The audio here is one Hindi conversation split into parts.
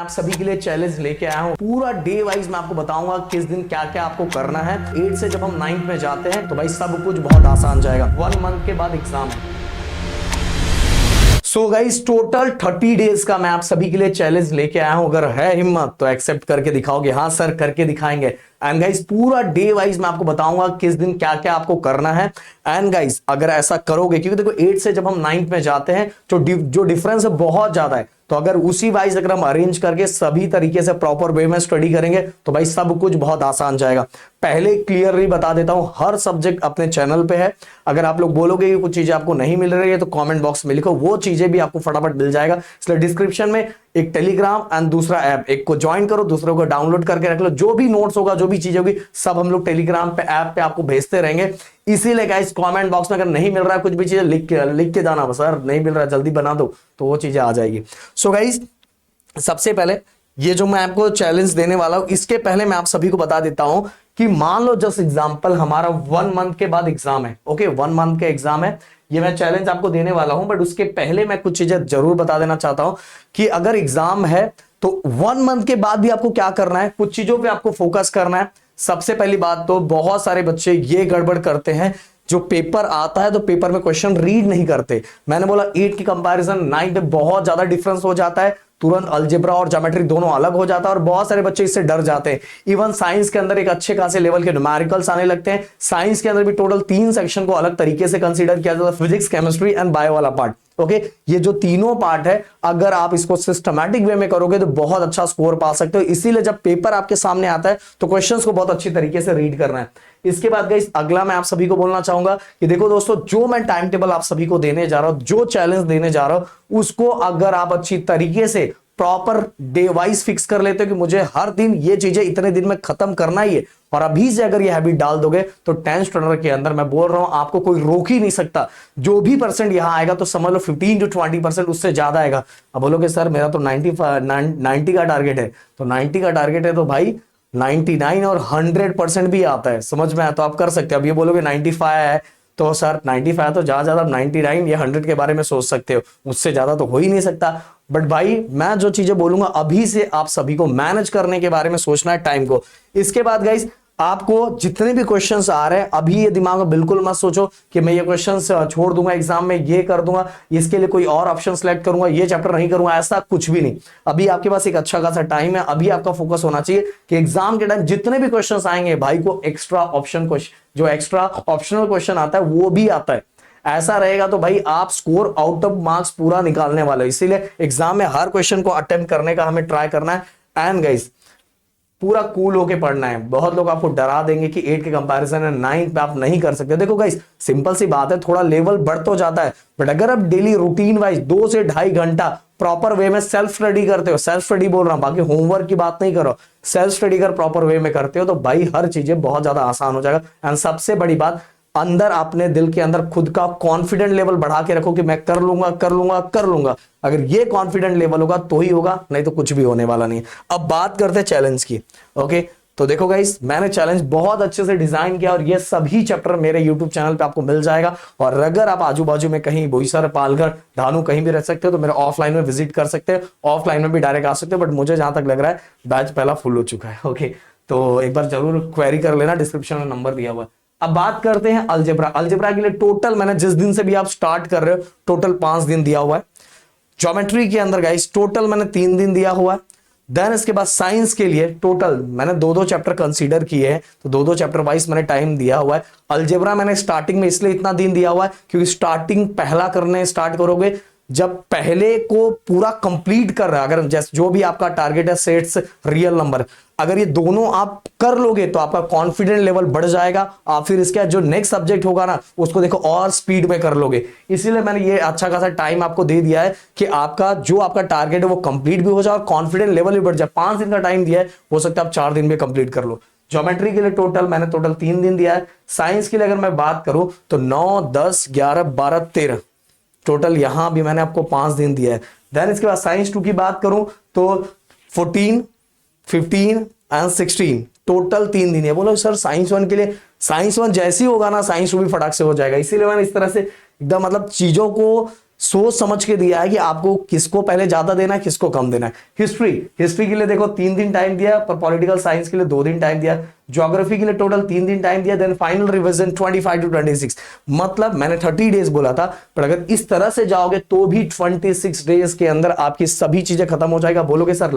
आप सभी के लिए चैलेंज लेके आया हूँ। पूरा डे वाइज मैं आपको बताऊंगा किस दिन क्या क्या आपको करना है। 8 से जब हम 9th में जाते हैं तो भाई सब कुछ बहुत आसान जाएगा। 1 मंथ के बाद एग्जाम है। सो गाइस टोटल 30 डेज का मैं आप सभी के लिए चैलेंज लेके आया हूं। अगर है हिम्मत तो एक्सेप्ट करके दिखाओगे? हाँ सर करके दिखाएंगे। एंड गाइस पूरा डे वाइज मैं आपको बताऊंगा किस दिन क्या क्या आपको करना है। एंड गाइस अगर ऐसा करोगे, क्योंकि देखो 8 से जब हम 9th में जाते हैं तो जो डिफरेंस है बहुत ज्यादा है, तो अगर उसी वाइज अगर हम अरेंज करके सभी तरीके से प्रॉपर वे में स्टडी करेंगे तो भाई सब कुछ बहुत आसान जाएगा। पहले क्लियरली बता देता हूं, हर सब्जेक्ट अपने चैनल पे है। अगर आप लोग बोलोगे कि कुछ चीजें आपको नहीं मिल रही है तो कमेंट बॉक्स में लिखो, वो चीजें भी आपको फटाफट मिल जाएगा। इसलिए डिस्क्रिप्शन में एक टेलीग्राम एंड दूसरा ऐप, एक को ज्वाइन करो, दूसरे को डाउनलोड करके रख लो। जो भी नोट्स होगा, जो भी चीजें होगी, सब हम लोग टेलीग्राम पे ऐप पे आपको भेजते रहेंगे। इसीलिए गाइस कमेंट बॉक्स में अगर नहीं मिल रहा है कुछ भी चीजें लिख के जाना, सर नहीं मिल रहा है जल्दी बना दो, तो वो चीजें आ जाएगी। सो गाइस सबसे पहले ये जो मैं आपको चैलेंज देने वाला हूं, इसके पहले मैं आप सभी को बता देता हूं कि मान लो जस्ट एग्जांपल हमारा 1 मंथ के बाद एग्जाम है। ओके 1 मंथ का एग्जाम है, ये मैं चैलेंज आपको देने वाला हूं। बट उसके पहले मैं कुछ चीजें जरूर बता देना चाहता हूं कि अगर एग्जाम है तो 1 मंथ के बाद भी आपको क्या करना है, कुछ चीजों पे आपको फोकस करना है। सबसे पहली बात तो बहुत सारे बच्चे ये गड़बड़ करते हैं, जो पेपर आता है तो पेपर में क्वेश्चन रीड नहीं करते। मैंने बोला 8 की कंपैरिजन 9 में बहुत ज्यादा डिफरेंस हो जाता है, तुरंत अलजेब्रा और ज्योमेट्री दोनों अलग हो जाता है और बहुत सारे बच्चे इससे डर जाते हैं। इवन साइंस के अंदर एक अच्छे खासे लेवल के न्यूमेरिकल्स आने लगते हैं। साइंस के अंदर भी टोटल 3 सेक्शन को अलग तरीके से कंसीडर किया जाता है, फिजिक्स, केमिस्ट्री एंड बायो वाला पार्ट। ओके ये जो तीनों पार्ट है, अगर आप इसको सिस्टमैटिक वे में करोगे तो बहुत अच्छा स्कोर पा सकते हो। इसीलिए जब पेपर आपके सामने आता है तो क्वेश्चंस को बहुत अच्छी तरीके से रीड करना है। इसके बाद गाइस अगला मैं आप सभी को बोलना चाहूंगा कि देखो दोस्तों, जो मैं टाइम टेबल आप सभी को देने जा रहा हूं, जो चैलेंज देने जा रहा हूं, उसको अगर आप अच्छी तरीके से प्रॉपर डे वाइज फिक्स कर लेते हो कि मुझे हर दिन ये चीजें इतने दिन में खत्म करना ही है, और अभी से अगर ये हैबिट डाल दोगे तो 10th स्टैंडर्ड के अंदर मैं बोल रहा हूं आपको कोई रोक ही नहीं सकता। जो भी परसेंट यहां आएगा तो समझ लो 15 to 20% उससे ज्यादा आएगा। अब बोलोगे सर मेरा तो 90 का टारगेट है, तो 90 का टारगेट है तो भाई 99 और 100% भी आता है, समझ में आया तो आप कर सकते हो। अब ये बोलोगे 95 है तो सर 95 तो ज्यादा 99 या 100 के बारे में सोच सकते हो, उससे ज्यादा तो हो ही नहीं सकता। बट भाई मैं जो चीजें बोलूंगा अभी से आप सभी को मैनेज करने के बारे में सोचना है टाइम को। इसके बाद गाइस आपको जितने भी क्वेश्चंस आ रहे हैं, अभी ये दिमाग में बिल्कुल मत सोचो कि मैं ये क्वेश्चंस छोड़ दूंगा एग्जाम में, ये कर दूंगा, इसके लिए कोई और ऑप्शन सेलेक्ट करूंगा, ये चैप्टर नहीं करूंगा, ऐसा कुछ भी नहीं। अभी आपके पास एक अच्छा खासा टाइम है। अभी आपका फोकस होना चाहिए कि एग्जाम के टाइम जितने भी क्वेश्चंस आएंगे भाई को एक्स्ट्रा ऑप्शन क्वेश्चन, जो एक्स्ट्रा ऑप्शनल क्वेश्चन आता है वो भी आता है। ऐसा रहेगा तो भाई आप स्कोर आउट ऑफ मार्क्स पूरा निकालने वाले हो। इसीलिए एग्जाम में हर क्वेश्चन को अटेम्प्ट करने का हमें ट्राई करना है। एंड गाइस पूरा कूल होके पढ़ना है। बहुत लोग आपको डरा देंगे कि 8 के कंपैरिजन है 9 पे आप नहीं कर सकते। देखो गाइस सिंपल सी बात है, थोड़ा लेवल बढ़ तो जाता है, बट अगर आप डेली रूटीन वाइज 2 से 2.5 घंटा प्रॉपर वे में सेल्फ स्टडी करते हो, सेल्फ स्टडी बोल रहा हूं, बाकी होमवर्क की बात नहीं करो, सेल्फ स्टडी कर प्रॉपर वे में करते हो तो भाई हर चीजें बहुत ज्यादा आसान हो जाएगा। एंड सबसे बड़ी बात, अंदर अपने दिल के अंदर खुद का कॉन्फिडेंट लेवल बढ़ा के रखो कि मैं कर लूंगा कर लूंगा कर लूंगा। अगर ये कॉन्फिडेंट लेवल होगा तो ही होगा, नहीं तो कुछ भी होने वाला नहीं है। अब बात करते हैं चैलेंज की। ओके तो देखो गाइस मैंने चैलेंज बहुत अच्छे से डिजाइन किया और ये सभी चैप्टर मेरे यूट्यूब चैनल पे आपको मिल जाएगा। और अगर आप आजू बाजू में कहीं बोईसर, पालघर, धानु कहीं भी रह सकते हो तो मेरे ऑफलाइन में विजिट कर सकते हो, ऑफलाइन में भी डायरेक्ट आ सकते हो। बट मुझे जहां तक लग रहा है बैच पहला फुल हो चुका है। ओके तो एक बार जरूर क्वेरी कर लेना, डिस्क्रिप्शन में नंबर दिया हुआ है। अब बात करते हैं अलजेब्रा। अलजेब्रा के लिए टोटल मैंने जिस दिन से भी आप स्टार्ट कर रहे हो टोटल 5 दिन दिया हुआ है। ज्योमेट्री के अंदर गाइस टोटल मैंने 3 दिन दिया हुआ है। देन इसके बाद साइंस के लिए टोटल मैंने 2-2 चैप्टर कंसीडर किए हैं, तो 2-2 चैप्टर वाइज मैंने टाइम दिया हुआ है। अलजेब्रा मैंने स्टार्टिंग में इसलिए इतना दिन दिया हुआ है क्योंकि स्टार्टिंग पहला करने स्टार्ट करोगे जब पहले को पूरा कंप्लीट कर रहा है, अगर जैसे जो भी आपका टारगेट है सेट्स, रियल नंबर, अगर ये दोनों आप कर लोगे तो आपका कॉन्फिडेंट लेवल बढ़ जाएगा। आप फिर इसके जो नेक्स्ट सब्जेक्ट होगा ना उसको देखो और स्पीड में कर लोगे। इसीलिए मैंने ये अच्छा खासा टाइम आपको दे दिया है कि आपका जो आपका टारगेट है वो कंप्लीट भी हो जाए और कॉन्फिडेंट लेवल भी बढ़ जाए। 5 दिन का टाइम दिया है, हो सकता है आप 4 दिन में कंप्लीट कर लो। ज्योमेट्री के लिए मैंने टोटल 3 दिन दिया है। साइंस के लिए अगर मैं बात करूं तो 9, 10, 11, 12, 13 टोटल यहां भी मैंने आपको 5 दिन दिया है। देन इसके बाद साइंस 2 की बात करूं तो 14, 15 एंड 16 टोटल 3 दिन है। बोलो सर साइंस 1 के लिए, साइंस 1 जैसी होगा ना साइंस 2 भी फटाक से हो जाएगा। इसीलिए मैंने इस तरह से एकदम मतलब चीजों को सोच समझ के दिया है कि आपको किसको पहले ज्यादा देना है, किसको कम देना है। हिस्ट्री के लिए देखो 3 दिन टाइम दिया, पर पॉलिटिकल साइंस के लिए 2 दिन टाइम दिया, ज्योग्राफी के लिए टोटल 3 दिन टाइम दिया, देन फाइनल रिवीजन 25 to 26। मतलब मैंने 30 डेज बोला था, पर अगर इस तरह से जाओगे तो भी 26 डेज के अंदर आपकी सभी चीजें खत्म हो जाएगा। बोलोगे सर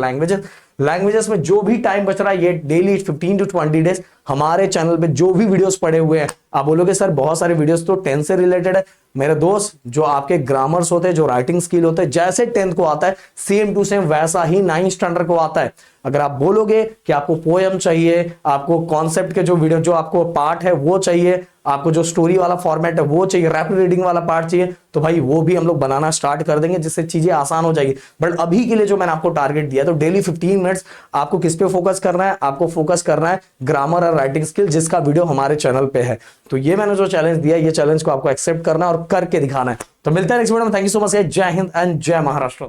लैंग्वेजेस में जो भी टाइम बच रहा है, ये डेली 15 to 20 डेज हमारे चैनल पे जो भी वीडियोस पड़े हुए हैं, आप बोलोगे सर बहुत सारे वीडियोस तो 10 से रिलेटेड है। मेरे दोस्त, जो आपके ग्रामर्स होते हैं, जो राइटिंग स्किल होते हैं, जैसे 10th को आता है सेम टू सेम वैसा ही 9th स्टैंडर्ड को आता है। अगर आप बोलोगे कि आपको पोएम चाहिए, आपको कॉन्सेप्ट के जो वीडियो, जो आपको पार्ट है वो चाहिए, आपको जो स्टोरी वाला फॉर्मेट है वो चाहिए, रैपिड रीडिंग वाला पार्ट चाहिए, तो भाई वो भी हम लोग बनाना स्टार्ट कर देंगे, जिससे चीजें आसान हो जाएगी। बट अभी के लिए जो मैंने आपको टारगेट दिया, तो डेली 15 मिनट्स आपको किस पे फोकस करना है, आपको फोकस करना है ग्रामर और राइटिंग स्किल, जिसका वीडियो हमारे चैनल पे है। तो ये मैंने जो चैलेंज दिया, ये चैलेंज को आपको एक्सेप्ट करना और करके दिखाना है। तो मिलता है नेक्स्ट वीडियो में। थैंक यू सो मच, जय हिंद एंड जय महाराष्ट्र।